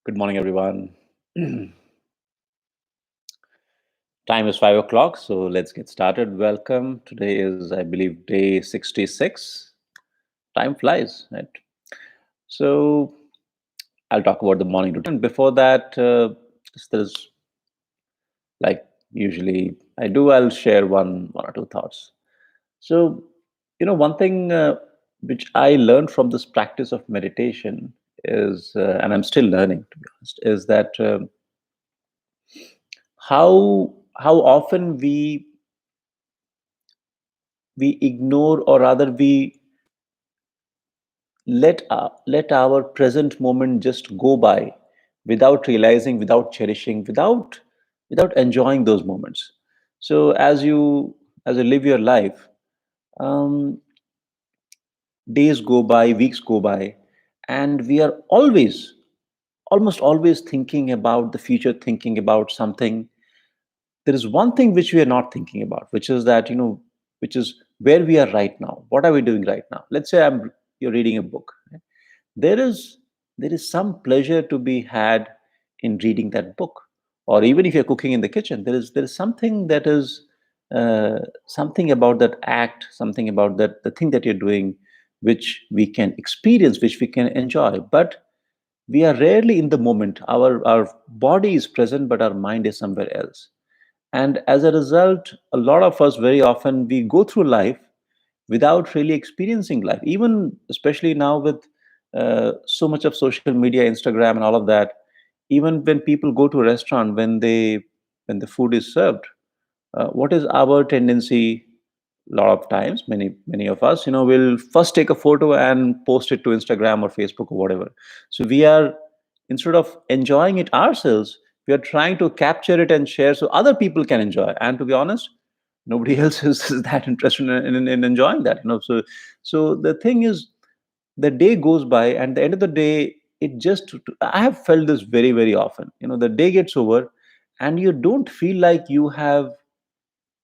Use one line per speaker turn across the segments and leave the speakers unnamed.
Good morning, everyone. Time is 5 o'clock, so let's get started. Welcome. Today is, I believe, day 66. Time flies, right? So I'll talk about the morning routine. Before that, there's like usually I do, I'll share one or two thoughts. So, one thing which I learned from this practice of meditation is, and I'm still learning, to be honest, is that how often we ignore, or rather we let our present moment just go by without realizing, without cherishing, without enjoying those moments. So as you live your life, um, days go by, weeks go by, and we are almost always thinking about the future, thinking about something. There is one thing which we are not thinking about, which is that, which is where we are right now. What are we doing right now? Let's say you're reading a book. Right? There is some pleasure to be had in reading that book. Or even if you're cooking in the kitchen, there is something that is something about that act, something about that the thing that you're doing, which we can experience, which we can enjoy. But we are rarely in the moment. Our body is present, but our mind is somewhere else. And as a result, a lot of us, very often, we go through life without really experiencing life. Even especially now with so much of social media, Instagram, and all of that. Even when people go to a restaurant, when the food is served, what is our tendency? A lot of times, many of us, will first take a photo and post it to Instagram or Facebook or whatever. So we are, instead of enjoying it ourselves, we are trying to capture it and share so other people can enjoy. And to be honest, nobody else is that interested in enjoying that. So the thing is, the day goes by, and at the end of the day, it just, I have felt this very, very often. The day gets over, and you don't feel like you have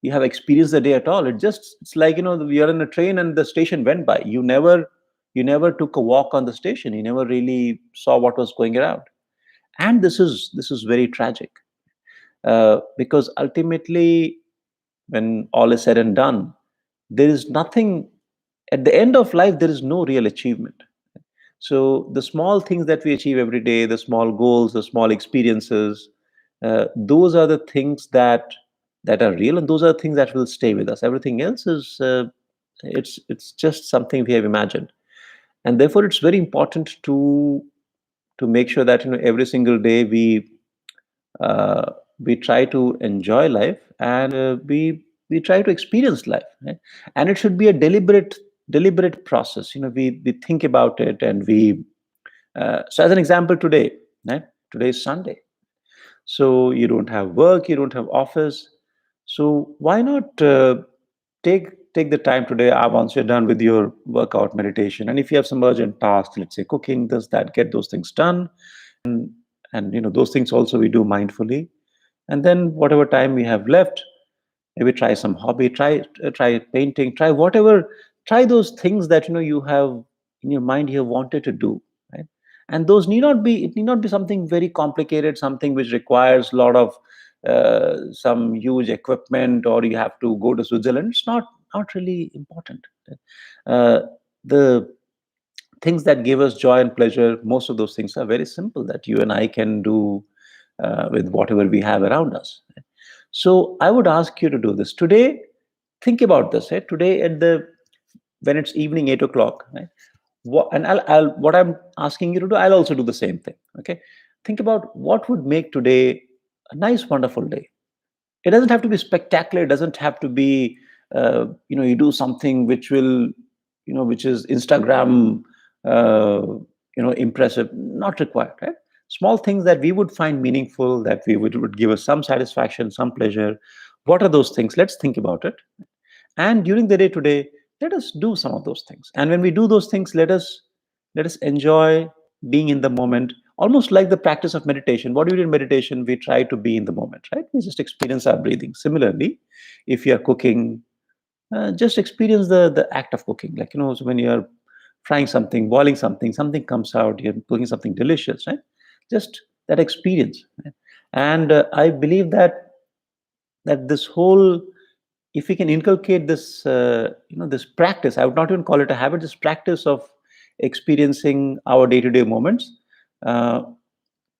experienced the day at all. It's like, you're in a train and the station went by. You never took a walk on the station. You never really saw what was going around. And this is very tragic, because ultimately, when all is said and done, there is nothing. At the end of life, there is no real achievement. So the small things that we achieve every day, the small goals, the small experiences, those are the things that are real, and those are the things that will stay with us. Everything else is, it's just something we have imagined. And therefore, it's very important to make sure that, every single day uh, we try to enjoy life, and we try to experience life, right? And it should be a deliberate process. We think about it, and so as an example, today, right? Today is Sunday, so you don't have work, you don't have office. So why not take the time today, once you're done with your workout, meditation, and if you have some urgent tasks, let's say cooking, this, that, get those things done. And those things also we do mindfully. And then whatever time we have left, maybe try some hobby, try painting, try whatever, try those things that you have in your mind, you have wanted to do, right? And those need not be something very complicated, something which requires a lot of some huge equipment, or you have to go to Switzerland. It's not really important. uh, the things that give us joy and pleasure, most of those things are very simple, that you and I can do with whatever we have around us. So I would ask you to do this today. Think about this. Right? Today, when it's evening 8 o'clock, right? What I'm asking you to do, I'll also do the same thing. Okay, think about what would make today a nice, wonderful day. It doesn't have to be spectacular. It doesn't have to be, you do something which will, which is Instagram, uh, impressive. Not required, right? Small things that we would find meaningful, that would give us some satisfaction, some pleasure. What are those things? Let's think about it. And during the day today, let us do some of those things. And when we do those things, let us enjoy being in the moment, almost like the practice of meditation. What do we do in meditation? We try to be in the moment, right? We just experience our breathing. Similarly, if you are cooking, just experience the act of cooking. Like, so when you're frying something, boiling something, something comes out, you're cooking something delicious, right? Just that experience. And I believe that this whole, if we can inculcate this, this practice, I would not even call it a habit, this practice of experiencing our day-to-day moments, uh,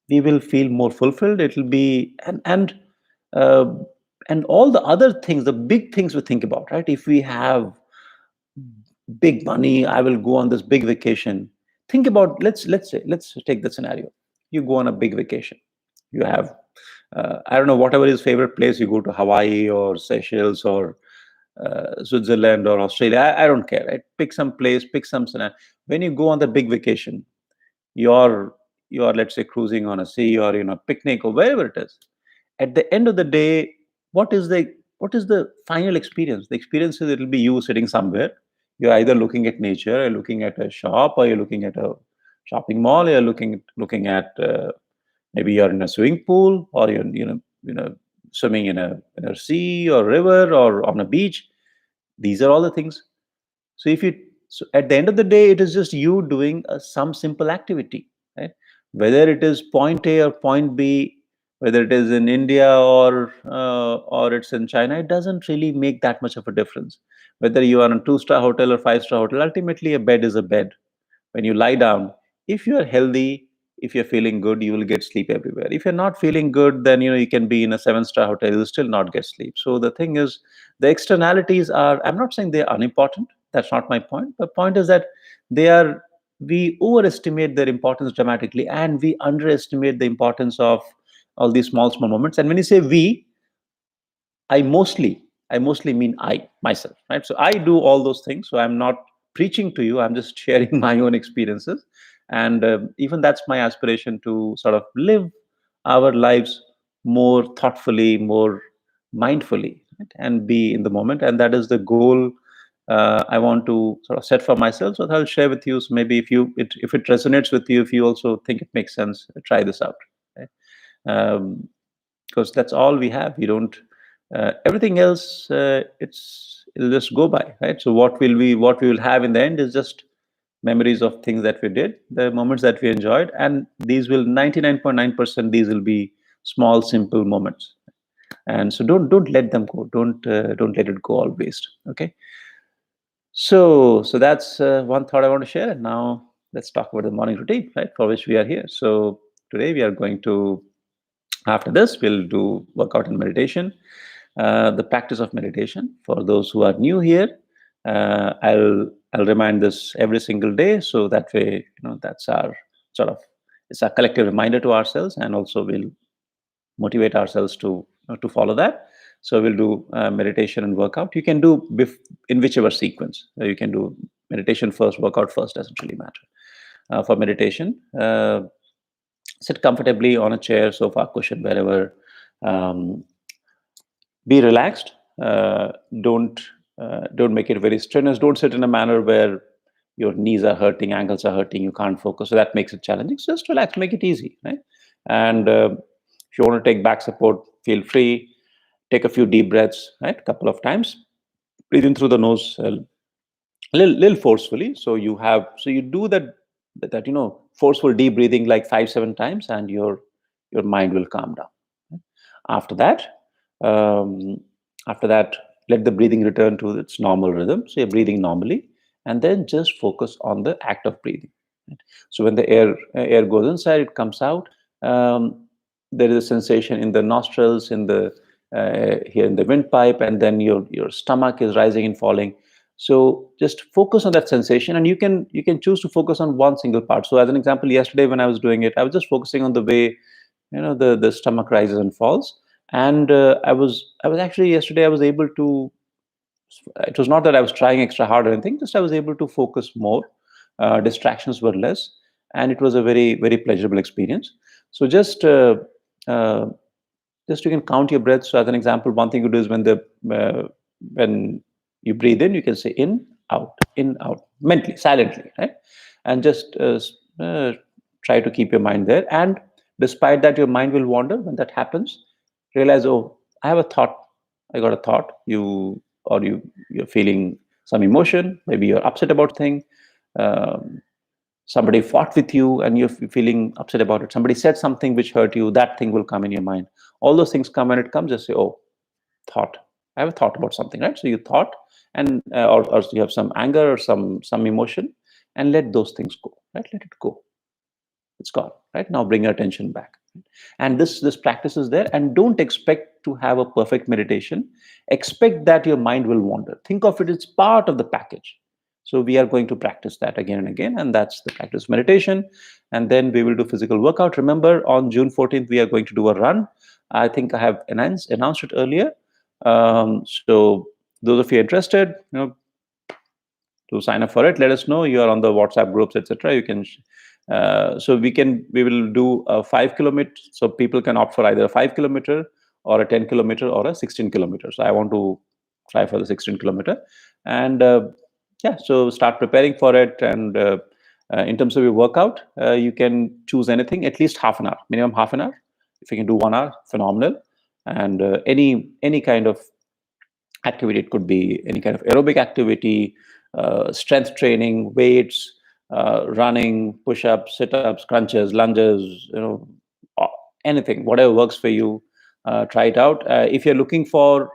we will feel more fulfilled. It will be, uh, and all the other things, the big things we think about, right? If we have big money, I will go on this big vacation. Think about, let's take the scenario. You go on a big vacation. You have, I don't know, whatever is favorite place, you go to Hawaii or Seychelles or Switzerland or Australia. I don't care, right? Pick some place, pick some scenario. When you go on the big vacation, you're you're, let's say, cruising on a sea or picnic or wherever it is. At the end of the day, what is the final experience? The experience is, it'll be you sitting somewhere. You're either looking at nature, or looking at a shop, or you're looking at a shopping mall, or you're looking at, maybe you're in a swimming pool, or you're swimming in a sea or river or on a beach. These are all the things. So if you so at the end of the day, it is just you doing some simple activity, right? Whether it is point A or point B, whether it is in India or it's in China, it doesn't really make that much of a difference. Whether you are in a two-star hotel or five-star hotel, ultimately a bed is a bed. When you lie down, if you are healthy, if you're feeling good, you will get sleep everywhere. If you're not feeling good, then you can be in a seven-star hotel, you'll still not get sleep. So the thing is, the externalities are, I'm not saying they're unimportant. That's not my point. The point is that they are, we overestimate their importance dramatically, and we underestimate the importance of all these small moments. And when you say we, I mostly, I mostly mean I myself, right? So I do all those things. So I'm not preaching to you. I'm just sharing my own experiences, and even that's my aspiration, to sort of live our lives more thoughtfully, more mindfully, right? And be in the moment. And that is the goal I want to sort of set for myself. So I'll share with you. So maybe if it resonates with you, if you also think it makes sense, try this out. Right? Because that's all we have. We don't, everything else, it'll just go by, right? So what we will have in the end is just memories of things that we did, the moments that we enjoyed, and these will 99.9%, these will be small simple moments. And so don't let them go. Don't let it go all waste. Okay. So that's one thought I want to share. And now let's talk about the morning routine, right, for which we are here. So today we are going to, after this, we'll do workout and meditation. The practice of meditation. For those who are new here, I'll remind this every single day, so that way, that's our sort of, it's a collective reminder to ourselves, and also we'll motivate ourselves to follow that. So we'll do meditation and workout. You can do in whichever sequence. You can do meditation first, workout first. Doesn't really matter. For meditation, sit comfortably on a chair, sofa, cushion, wherever. Um, be relaxed. Don't make it very strenuous. Don't sit in a manner where your knees are hurting, ankles are hurting, you can't focus. So that makes it challenging. So just relax, make it easy, right? And if you want to take back support, feel free. Take a few deep breaths, right? A couple of times. Breathe in through the nose, little forcefully. So you do that forceful deep breathing like 5-7 times, and your mind will calm down. After that, um, after that, let the breathing return to its normal rhythm. So you're breathing normally, and then just focus on the act of breathing. Right? So when the air goes inside, it comes out. Um, there is a sensation in the nostrils, in the here in the windpipe, and then your stomach is rising and falling. So just focus on that sensation, and you can choose to focus on one single part. So as an example, yesterday when I was doing it, I was just focusing on the way the stomach rises and falls. And I was actually, yesterday I was able to, it was not that I was trying extra hard or anything, just I was able to focus more. Distractions were less, and it was a very, very pleasurable experience. So uh, just you can count your breaths. So as an example, one thing you do is when you breathe in, you can say in, out, mentally, silently, right? And just try to keep your mind there. And despite that, your mind will wander. When that happens, realize, oh, I have a thought. I got a thought. You're feeling some emotion. Maybe you're upset about thing. Um, Somebody fought with you and you're feeling upset about it. Somebody said something which hurt you, that thing will come in your mind. All those things come, and it comes, just say, oh, thought. I have a thought about something, right? So you thought, and or you have some anger or some emotion, and let those things go, right? Let it go. It's gone, right? Now bring your attention back. And this practice is there, and don't expect to have a perfect meditation. Expect that your mind will wander. Think of it as part of the package. So we are going to practice that again and again, and that's the practice meditation. And then we will do physical workout. Remember, on June 14th we are going to do a run. I think I have announced it earlier. So those of you interested, to sign up for it, let us know. You are on the WhatsApp groups, etc. You can so we will do a 5 kilometer, so people can opt for either a 5 kilometer or a 10 kilometer or a 16 kilometer. So I want to try for the 16 kilometer. And yeah, so start preparing for it. And in terms of your workout, you can choose anything, at least half an hour, minimum half an hour. If you can do 1 hour, phenomenal. And any kind of activity. It could be any kind of aerobic activity, strength training, weights, running, push-ups, sit-ups, crunches, lunges, a- anything, whatever works for you. Try it out. If you're looking for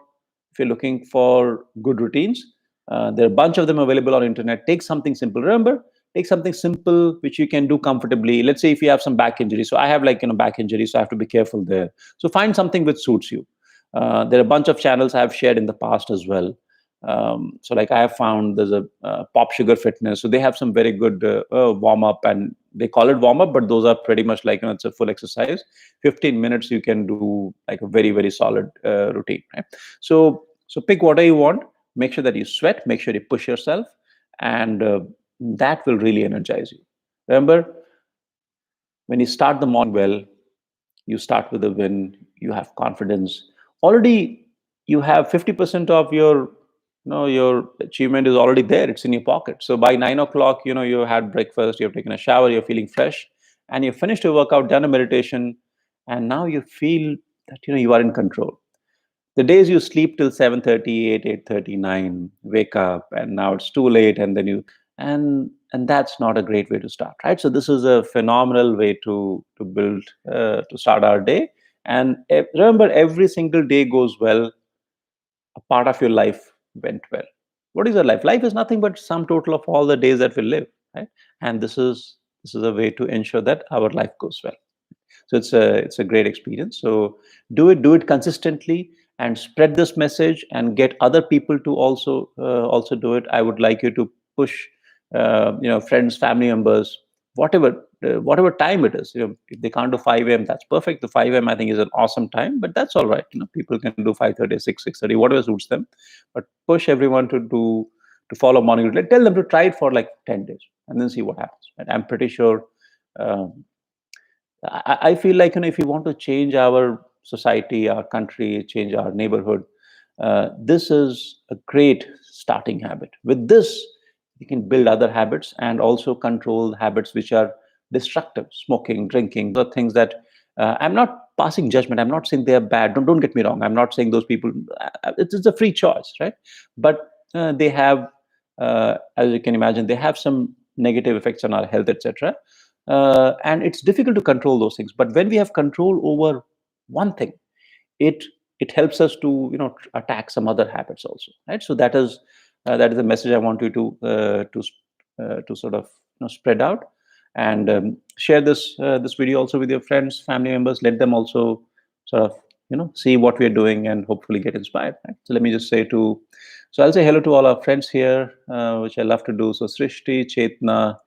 good routines, there are a bunch of them available on internet. Take something simple. Remember, take something simple which you can do comfortably. Let's say if you have some back injury. So I have, like, back injury, so I have to be careful there. So find something which suits you. There are a bunch of channels I have shared in the past as well. So like I have found there's a Pop Sugar Fitness. So they have some very good warm up, and they call it warm up, but those are pretty much like, it's a full exercise. 15 minutes you can do like a very, very solid routine, right? So pick whatever you want. Make sure that you sweat. Make sure you push yourself, and that will really energize you. Remember, when you start the morning well, you start with a win, you have confidence. Already you have 50% of your achievement is already there. It's in your pocket. So by 9 o'clock, you had breakfast, you've taken a shower, you're feeling fresh, and you finished your workout, done a meditation, and now you feel that you are in control. The days you sleep till 7:30, 8:30, 9, wake up, and now it's too late, and then and that's not a great way to start, right? So this is a phenomenal way to build to start our day. And remember, every single day goes well, a part of your life went well. What is your life? Life is nothing but sum total of all the days that we live, right? And this is a way to ensure that our life goes well. So it's a great experience. So do it consistently, and spread this message, and get other people to also do it. I would like you to push friends, family members, whatever time it is. If they can't do 5 a.m., that's perfect. The 5 a.m., I think, is an awesome time, but that's all right. People can do 5:30, 6:30, whatever suits them. But push everyone to follow morning routine. Tell them to try it for like 10 days and then see what happens. And I'm pretty sure. um, I feel like, if you want to change our society, our country, change our neighborhood, this is a great starting habit. With this, you can build other habits, and also control habits which are destructive. Smoking, drinking, the things that I'm not passing judgment. I'm not saying they are bad. Don't get me wrong. I'm not saying those people. It's a free choice, right? But they have, as you can imagine, they have some negative effects on our health, etc. And it's difficult to control those things. But when we have control over one thing, it it helps us to attack some other habits also, right? So that is the message I want you to sort of spread out. And share this video also with your friends, family members. Let them also sort of see what we're doing, and hopefully get inspired, right? So let me just say to so I'll say hello to all our friends here, which I love to do. So Srishti, Chetna,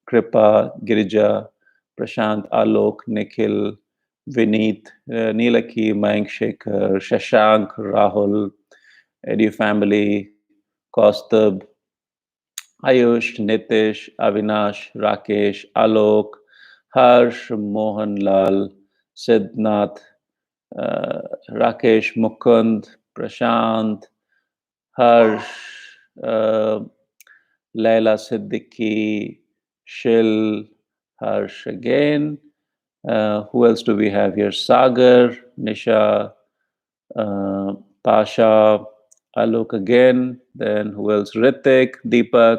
Kripa, Girija, Prashant, Alok, Nikhil, Vineet, Neelaki, Mayank, Shekhar, Shashank, Rahul, Eddie family, Kaustubh, Ayush, Nitish, Avinash, Rakesh, Alok, Harsh, Mohanlal, Siddhnath, Rakesh, Mukund, Prashant, Harsh, uh, Laila Siddiqui, Shil, Harsh again. Who else do we have here? Sagar, Nisha, uh, Pasha, Alok again. Then who else? Ritik, Deepak,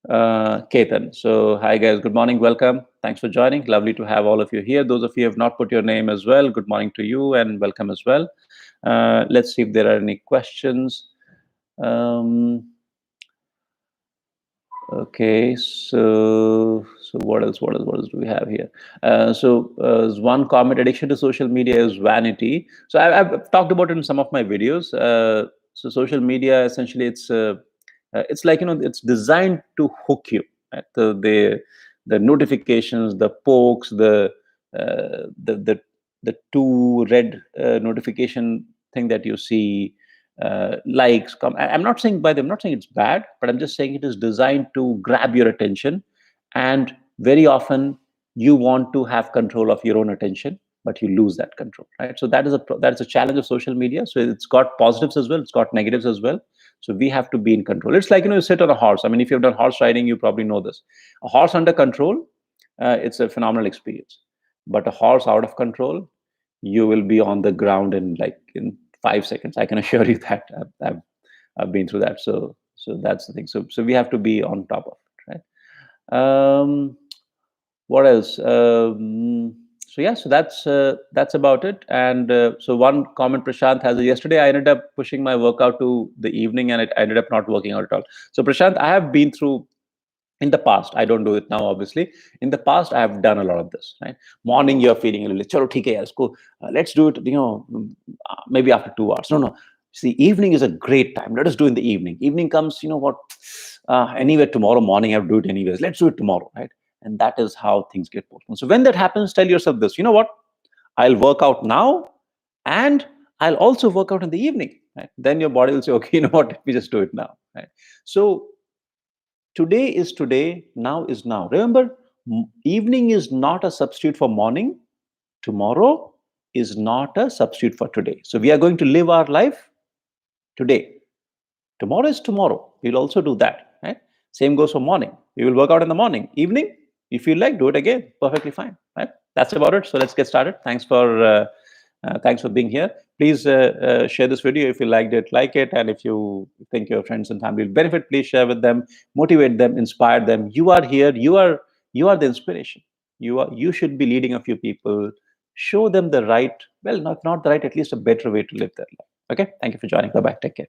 Ketan. So, hi guys, good morning, welcome. Thanks for joining. Lovely to have all of you here. Those of you who have not put your name as well, good morning to you and welcome as well. Let's see if there are any questions. Um, Okay, so what else? What else do we have here? One comment: addiction to social media is vanity. So I've talked about it in some of my videos. So social media essentially it's like it's designed to hook you. Right? The notifications, the pokes, the two red notification thing that you see, likes come. I'm not saying by them, I'm not saying it's bad, but I'm just saying it is designed to grab your attention. And very often you want to have control of your own attention, but you lose that control, right? So that is a challenge of social media. So it's got positives as well, it's got negatives as well. So we have to be in control. It's like, you sit on a horse. I mean, if you've done horse riding, you probably know this. A horse under control, it's a phenomenal experience. But a horse out of control, you will be on the ground in 5 seconds. I can assure you that I've been through that. So that's the thing. So we have to be on top of it, right? What else? So yeah, so that's about it. And so one comment Prashant has: yesterday I ended up pushing my workout to the evening, and it ended up not working out at all. So Prashant, I have been through in the past. I don't do it now, obviously. In the past, I have done a lot of this, right? Morning, you're feeling a little, chalo, theek hai yaar, isko, let's do it, maybe after 2 hours. No. See, evening is a great time. Let us do in the evening. Evening comes, what, anyway, tomorrow morning, I have to do it anyways. Let's do it tomorrow, right? And that is how things get postponed. So when that happens, tell yourself this, you know what? I'll work out now, and I'll also work out in the evening, right? Then your body will say, okay, you know what? Let me just do it now, right? So today is today, now is now. Remember, evening is not a substitute for morning. Tomorrow is not a substitute for today. So we are going to live our life today. Tomorrow is tomorrow. We'll also do that. Right? Same goes for morning. We will work out in the morning. Evening, if you like, do it again. Perfectly fine. Right? That's about it. So let's get started. Thanks for being here. Please share this video if you liked it, like it, and if you think your friends and family will benefit, please share with them, motivate them, inspire them. You are here. You are the inspiration. You should be leading a few people. Show them the right, well, not the right, at least a better way to live their life. Okay. Thank you for joining. Bye bye. Take care.